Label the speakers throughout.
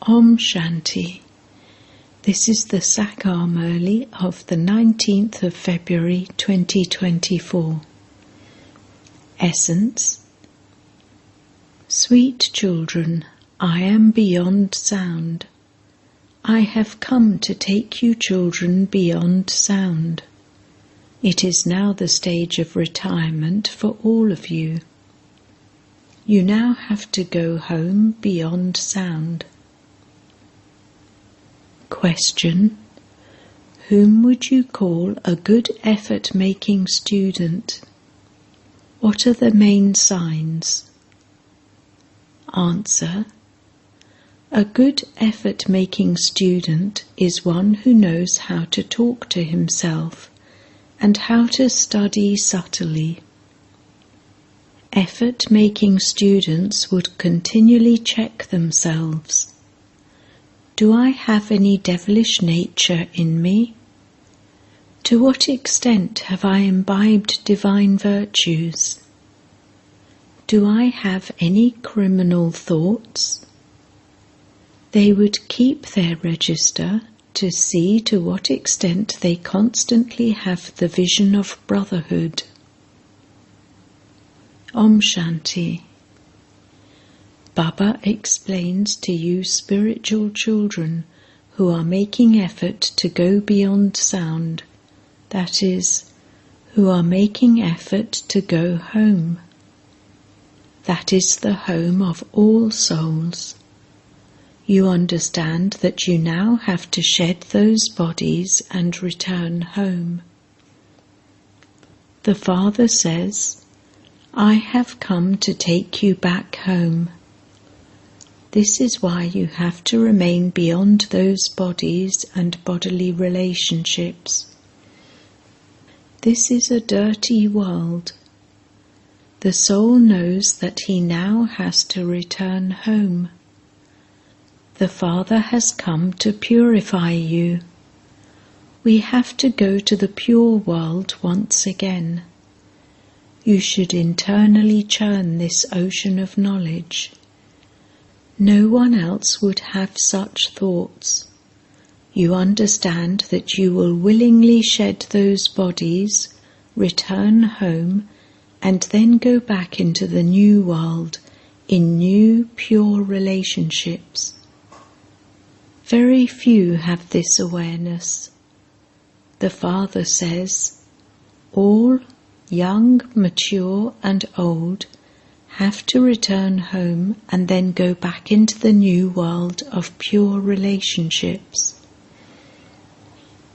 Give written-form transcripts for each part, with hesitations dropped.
Speaker 1: Om Shanti. This is the Sakar Murli of the 19th of February 2024. Essence. Sweet children, I am beyond sound. I have come to take you children beyond sound. It is now the stage of retirement for all of you. You now have to go home beyond sound. Question. Whom would you call a good effort-making student? What are the main signs? Answer. A good effort-making student is one who knows how to talk to himself and how to study subtly. Effort-making students would continually check themselves. Do I have any devilish nature in me? To what extent have I imbibed divine virtues? Do I have any criminal thoughts? They would keep their register to see to what extent they constantly have the vision of brotherhood. Om Shanti. Baba explains to you spiritual children who are making effort to go beyond sound, that is, who are making effort to go home. That is the home of all souls. You understand that you now have to shed those bodies and return home. The Father says, I have come to take you back home. This is why you have to remain beyond those bodies and bodily relationships. This is a dirty world. The soul knows that he now has to return home. The Father has come to purify you. We have to go to the pure world once again. You should internally churn this ocean of knowledge. No one else would have such thoughts. You understand that you will willingly shed those bodies, return home, and then go back into the new world in new pure relationships. Very few have this awareness. The Father says, all, young, mature and old, have to return home and then go back into the new world of pure relationships.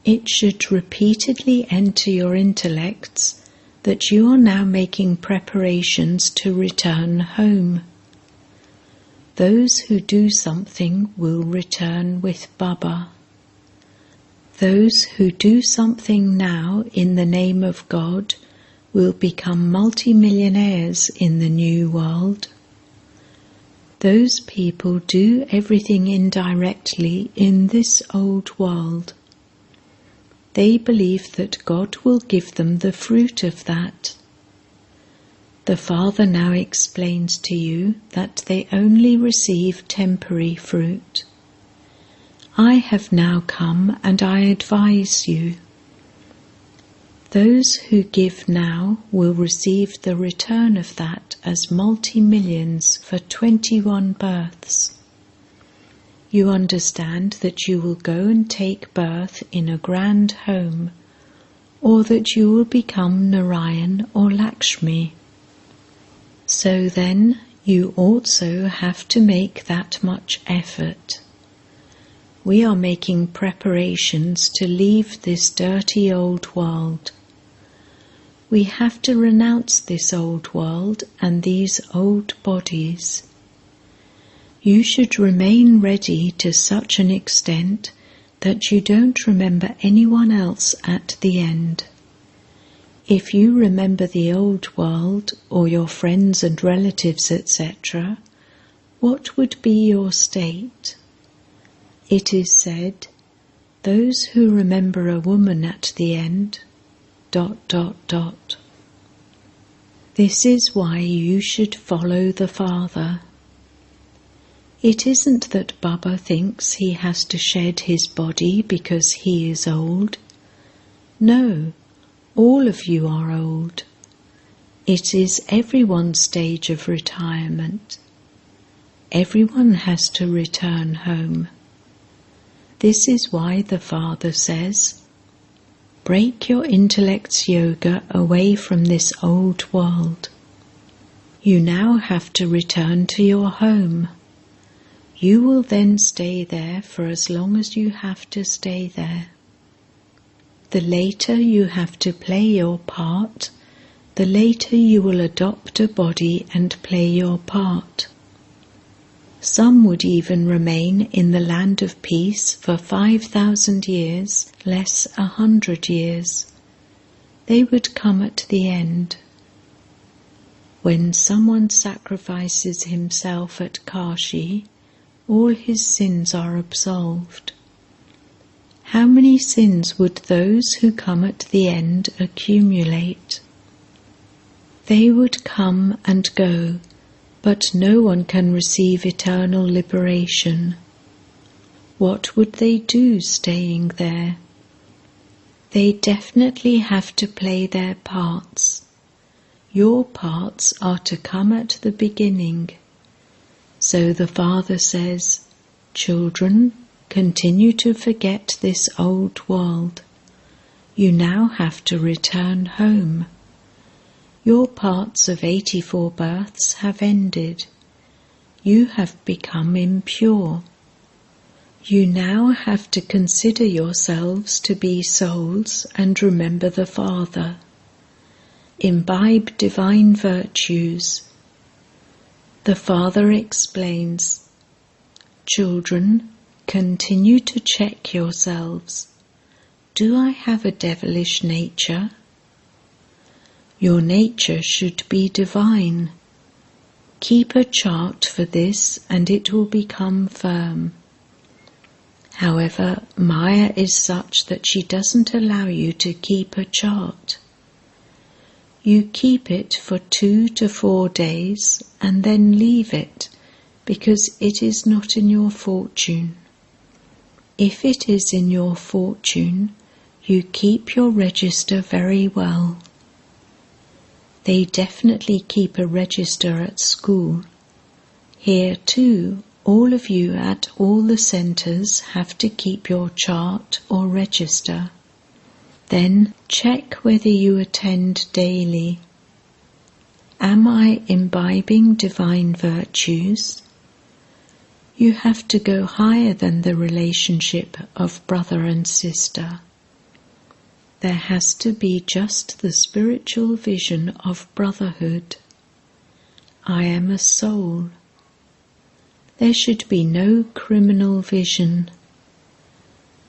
Speaker 1: It should repeatedly enter your intellects that you are now making preparations to return home. Those who do something will return with Baba. Those who do something now in the name of God will become multimillionaires in the new world. Those people do everything indirectly in this old world. They believe that God will give them the fruit of that. The Father now explains to you that they only receive temporary fruit. I have now come and I advise you. Those who give now will receive the return of that as multi-millions for 21 births. You understand that you will go and take birth in a grand home, or that you will become Narayan or Lakshmi. So then, you also have to make that much effort. We are making preparations to leave this dirty old world. We have to renounce this old world and these old bodies. You should remain ready to such an extent that you don't remember anyone else at the end. If you remember the old world or your friends and relatives, etc., what would be your state? It is said, those who remember a woman at the end, ... This is why you should follow the Father. It isn't that Baba thinks he has to shed his body because he is old. No, all of you are old. It is everyone's stage of retirement. Everyone has to return home. This is why the Father says, break your intellect's yoga away from this old world. You now have to return to your home. You will then stay there for as long as you have to stay there. The later you have to play your part, the later you will adopt a body and play your part. Some would even remain in the land of peace for 5,000 years, less 100 years. They would come at the end. When someone sacrifices himself at Kashi, all his sins are absolved. How many sins would those who come at the end accumulate? They would come and go, but no one can receive eternal liberation. What would they do staying there? They definitely have to play their parts. Your parts are to come at the beginning. So the Father says, children, continue to forget this old world. You now have to return home. Your parts of 84 births have ended. You have become impure. You now have to consider yourselves to be souls and remember the Father. Imbibe divine virtues. The Father explains, children, continue to check yourselves. Do I have a devilish nature? Your nature should be divine. Keep a chart for this and it will become firm. However, Maya is such that she doesn't allow you to keep a chart. You keep it for 2 to 4 days and then leave it because it is not in your fortune. If it is in your fortune, you keep your register very well. They definitely keep a register at school. Here too, all of you at all the centres have to keep your chart or register. Then check whether you attend daily. Am I imbibing divine virtues? You have to go higher than the relationship of brother and sister. There has to be just the spiritual vision of brotherhood. I am a soul. There should be no criminal vision.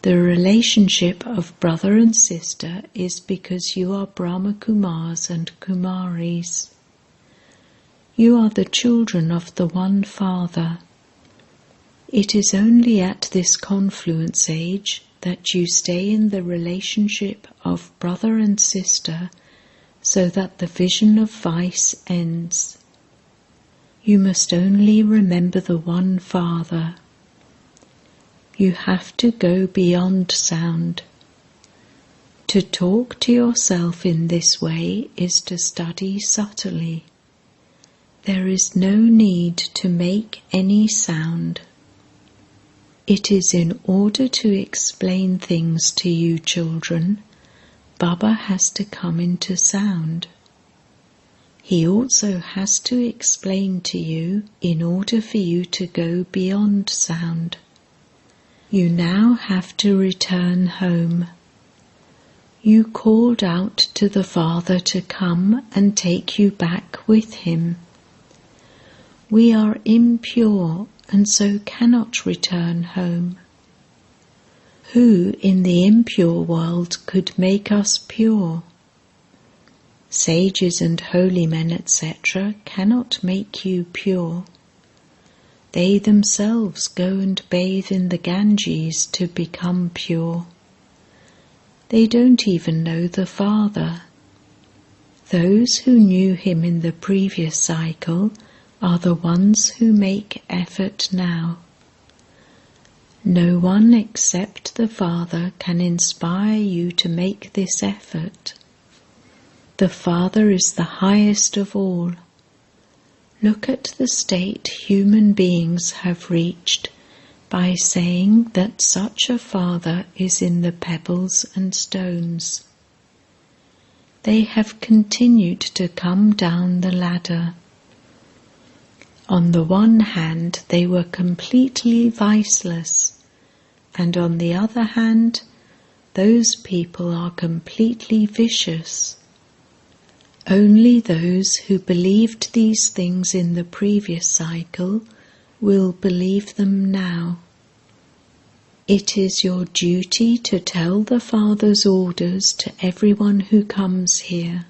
Speaker 1: The relationship of brother and sister is because you are Brahma Kumars and Kumaris. You are the children of the one Father. It is only at this confluence age that you stay in the relationship of brother and sister so that the vision of vice ends. You must only remember the one Father. You have to go beyond sound. To talk to yourself in this way is to study subtly. There is no need to make any sound. It is in order to explain things to you children, Baba has to come into sound. He also has to explain to you in order for you to go beyond sound. You now have to return home. You called out to the Father to come and take you back with him. We are impure and so cannot return home. Who in the impure world could make us pure? Sages and holy men, etc., cannot make you pure. They themselves go and bathe in the Ganges to become pure. They don't even know the Father. Those who knew him in the previous cycle are the ones who make effort now. No one except the Father can inspire you to make this effort. The Father is the highest of all. Look at the state human beings have reached by saying that such a Father is in the pebbles and stones. They have continued to come down the ladder. On the one hand, they were completely viceless, and on the other hand, those people are completely vicious. Only those who believed these things in the previous cycle will believe them now. It is your duty to tell the Father's orders to everyone who comes here.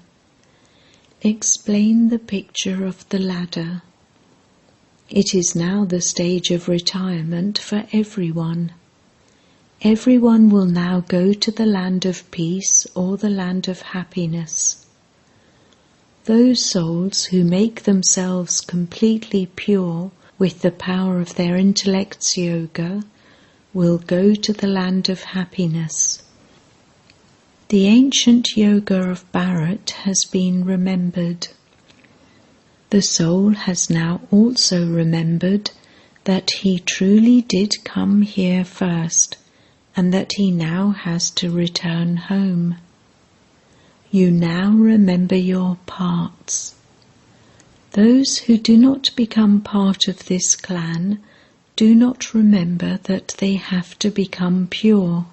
Speaker 1: Explain the picture of the ladder. It is now the stage of retirement for everyone. Everyone will now go to the land of peace or the land of happiness. Those souls who make themselves completely pure with the power of their intellect's yoga will go to the land of happiness. The ancient yoga of Bharat has been remembered. The soul has now also remembered that he truly did come here first and that he now has to return home. You now remember your parts. Those who do not become part of this clan do not remember that they have to become pure.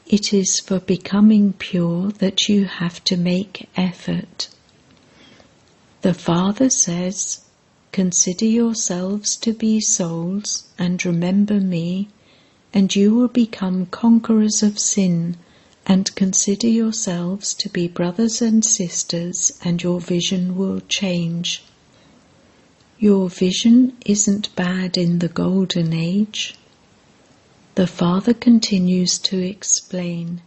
Speaker 1: It is for becoming pure that you have to make effort. The Father says, "Consider yourselves to be souls and remember me, and you will become conquerors of sin, and consider yourselves to be brothers and sisters, and your vision will change." Your vision isn't bad in the Golden Age. The Father continues to explain,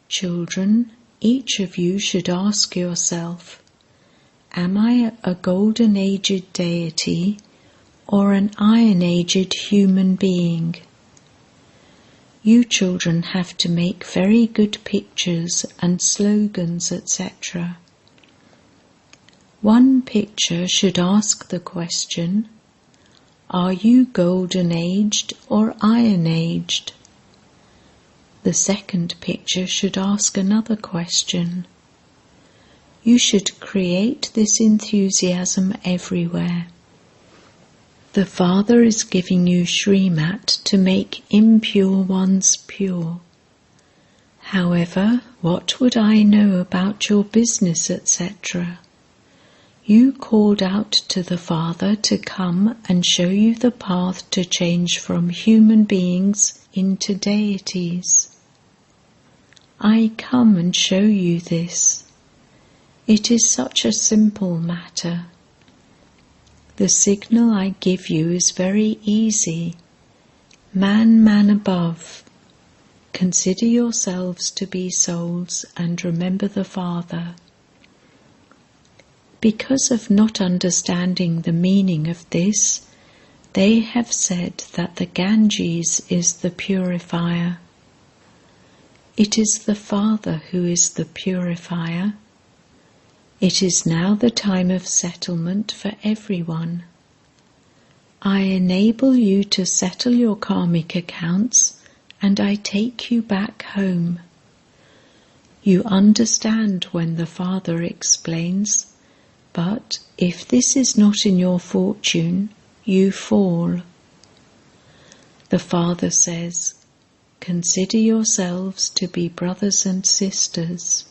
Speaker 1: "Children, each of you should ask yourself, am I a golden-aged deity or an iron-aged human being?" You children have to make very good pictures and slogans, etc. One picture should ask the question, are you golden-aged or iron-aged? The second picture should ask another question. You should create this enthusiasm everywhere. The Father is giving you Shrimat to make impure ones pure. However, what would I know about your business, etc.? You called out to the Father to come and show you the path to change from human beings into deities. I come and show you this. It is such a simple matter. The signal I give you is very easy. Man above. Consider yourselves to be souls and remember the Father. Because of not understanding the meaning of this, they have said that the Ganges is the purifier. It is the Father who is the purifier. It is now the time of settlement for everyone. I enable you to settle your karmic accounts, and I take you back home. You understand when the Father explains, but if this is not in your fortune, you fall. The Father says, "Consider yourselves to be brothers and sisters."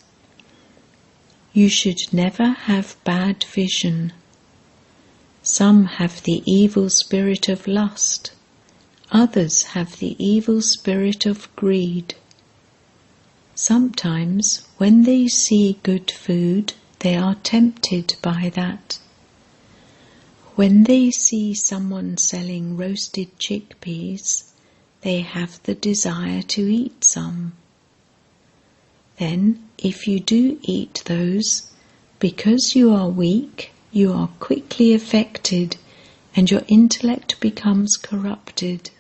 Speaker 1: You should never have bad vision. Some have the evil spirit of lust, others have the evil spirit of greed. Sometimes, when they see good food, they are tempted by that. When they see someone selling roasted chickpeas, they have the desire to eat some. Then, if you do eat those, because you are weak, you are quickly affected and your intellect becomes corrupted.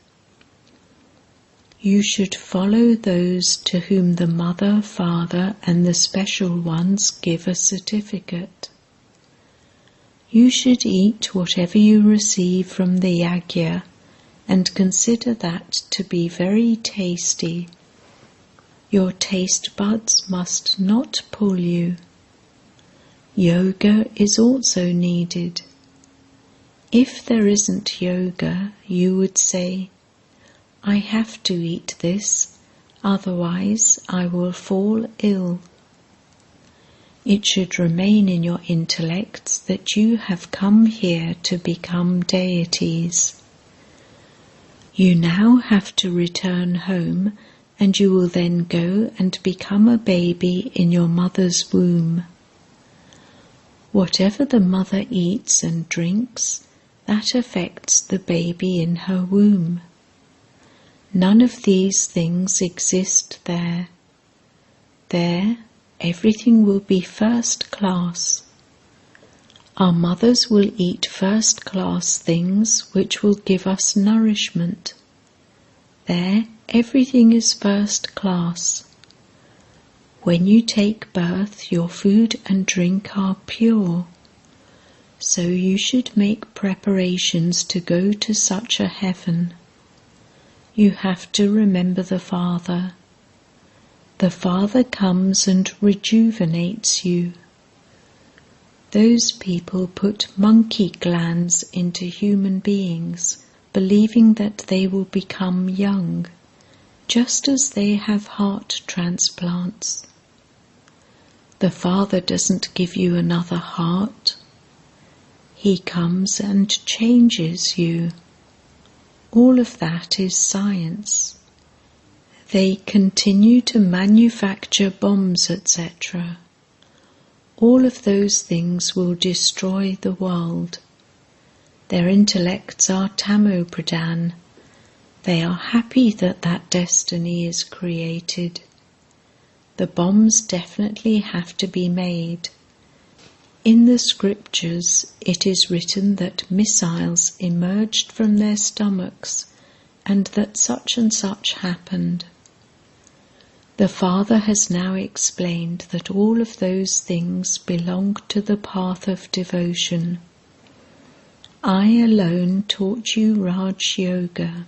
Speaker 1: You should follow those to whom the mother, father, and the special ones give a certificate. You should eat whatever you receive from the yajna and consider that to be very tasty. Your taste buds must not pull you. Yoga is also needed. If there isn't yoga, you would say, I have to eat this, otherwise I will fall ill. It should remain in your intellects that you have come here to become deities. You now have to return home, and you will then go and become a baby in your mother's womb. Whatever the mother eats and drinks, that affects the baby in her womb. None of these things exist there. There, everything will be first class. Our mothers will eat first class things which will give us nourishment. There, everything is first class. When you take birth, your food and drink are pure. So you should make preparations to go to such a heaven. You have to remember the Father. The Father comes and rejuvenates you. Those people put monkey glands into human beings, believing that they will become young, just as they have heart transplants. The Father doesn't give you another heart. He comes and changes you. All of that is science. They continue to manufacture bombs, etc. All of those things will destroy the world. Their intellects are tamo-pradhan. They are happy that that destiny is created. The bombs definitely have to be made. In the scriptures it is written that missiles emerged from their stomachs and that such and such happened. The Father has now explained that all of those things belong to the path of devotion. I alone taught you Raj Yoga.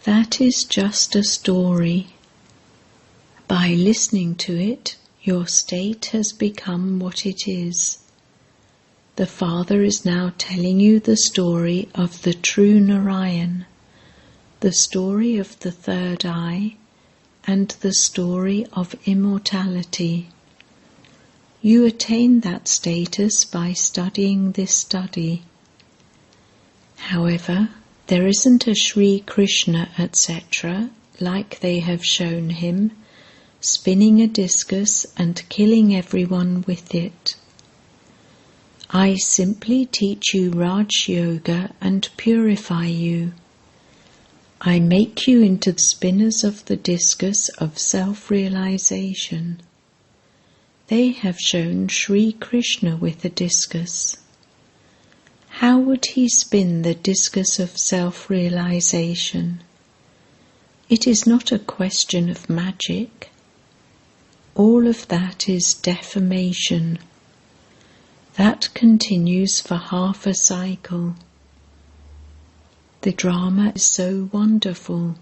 Speaker 1: That is just a story. By listening to it, your state has become what it is. The Father is now telling you the story of the true Narayan, the story of the third eye, and the story of immortality. You attain that status by studying this study. However, there isn't a Sri Krishna, etc., like they have shown him, spinning a discus and killing everyone with it. I simply teach you Raj Yoga and purify you. I make you into the spinners of the discus of self-realization. They have shown Sri Krishna with a discus. How would he spin the discus of self-realization? It is not a question of magic. All of that is defamation. That continues for half a cycle. The drama is so wonderful.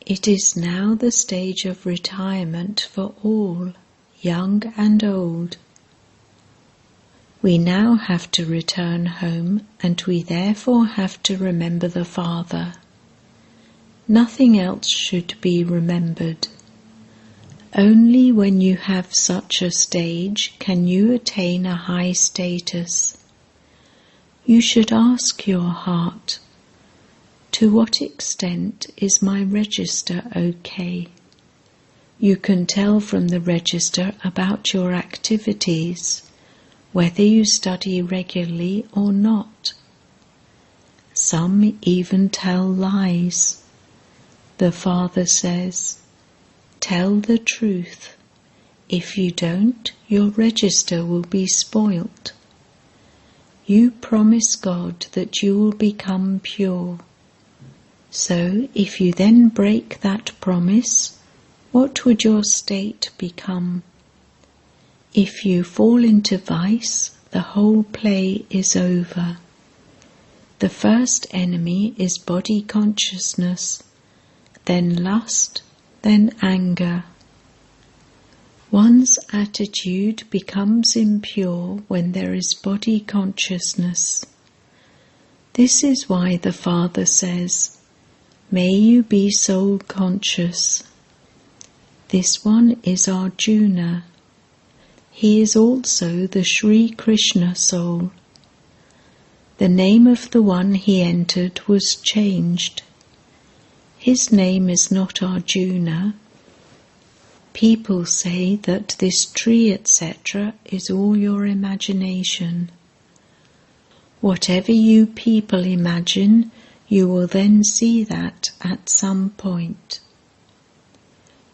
Speaker 1: It is now the stage of retirement for all, young and old. We now have to return home, and we therefore have to remember the Father. Nothing else should be remembered. Only when you have such a stage can you attain a high status. You should ask your heart, to what extent is my register okay? You can tell from the register about your activities, whether you study regularly or not. Some even tell lies. The Father says, tell the truth. If you don't, your register will be spoilt. You promise God that you will become pure. So, if you then break that promise, what would your state become? If you fall into vice, the whole play is over. The first enemy is body consciousness, then lust, then anger. One's attitude becomes impure when there is body consciousness. This is why the Father says, "May you be soul conscious." This one is Arjuna. He is also the Sri Krishna soul. The name of the one he entered was changed. His name is not Arjuna. People say that this tree, etc., is all your imagination. Whatever you people imagine, you will then see that at some point.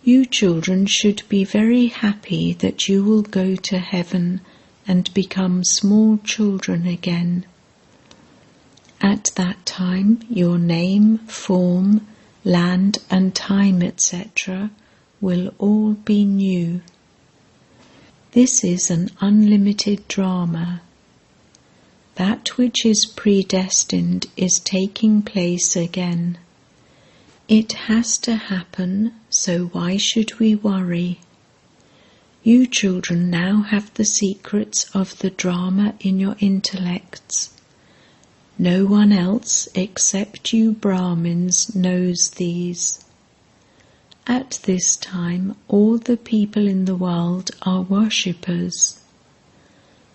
Speaker 1: You children should be very happy that you will go to heaven and become small children again. At that time, your name, form, land and time, etc., will all be new. This is an unlimited drama. That which is predestined is taking place again. It has to happen, so why should we worry? You children now have the secrets of the drama in your intellects. No one else except you Brahmins knows these. At this time, all the people in the world are worshippers.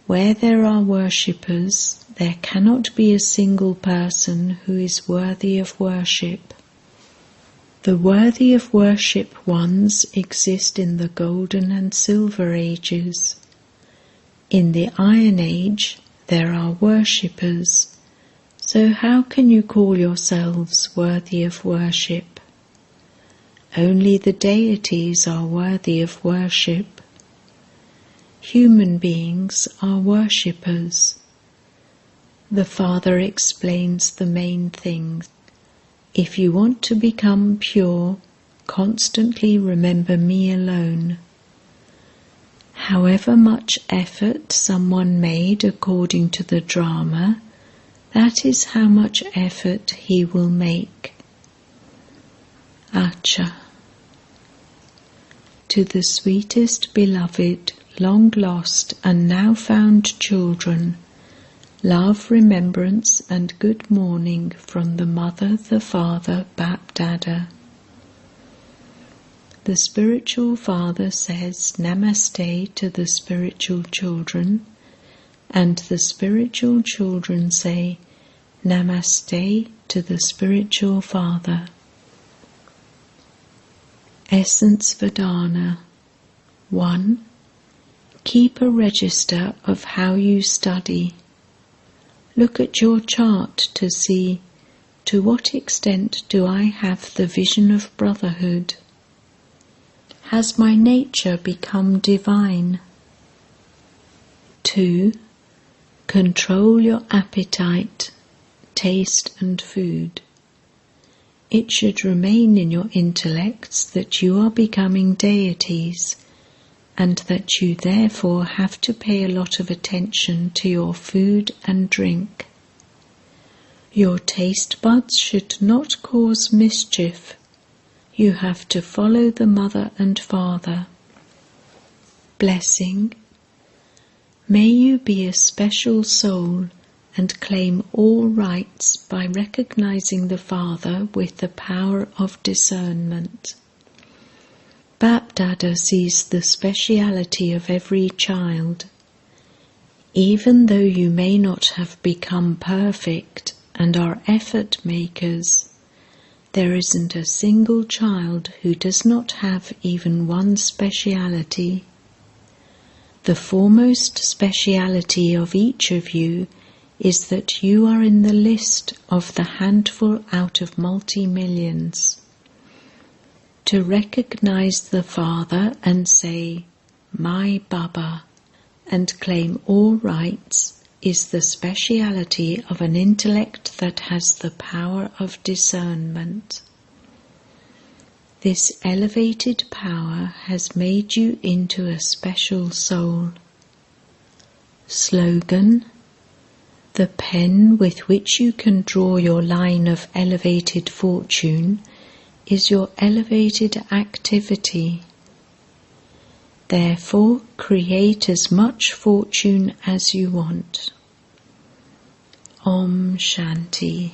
Speaker 1: Where there are worshippers, there cannot be a single person who is worthy of worship. The worthy of worship ones exist in the Golden and Silver Ages. In the Iron Age, there are worshippers. So how can you call yourselves worthy of worship? Only the deities are worthy of worship. Human beings are worshippers. The Father explains the main things. If you want to become pure, constantly remember me alone. However much effort someone made according to the drama, that is how much effort he will make. Acha. To the sweetest beloved, long lost and now found children, love, remembrance and good morning from the Mother, the Father, Bap-Dada. The spiritual father says Namaste to the spiritual children, and the spiritual children say Namaste to the spiritual father. Essence Vedana. 1. Keep a register of how you study. Look at your chart to see to what extent do I have the vision of brotherhood. Has my nature become divine? 2. Control your appetite, taste and food. It should remain in your intellects that you are becoming deities, and that you therefore have to pay a lot of attention to your food and drink. Your taste buds should not cause mischief. You have to follow the Mother and Father. Blessing. May you be a special soul and claim all rights by recognizing the Father with the power of discernment. Bap-Dada sees the speciality of every child. Even though you may not have become perfect and are effort makers, there isn't a single child who does not have even one speciality. The foremost speciality of each of you is that you are in the list of the handful out of multi-millions. To recognize the Father and say, my Baba, and claim all rights is the speciality of an intellect that has the power of discernment. This elevated power has made you into a special soul. Slogan: the pen with which you can draw your line of elevated fortune is your elevated activity. Therefore, create as much fortune as you want. Om Shanti.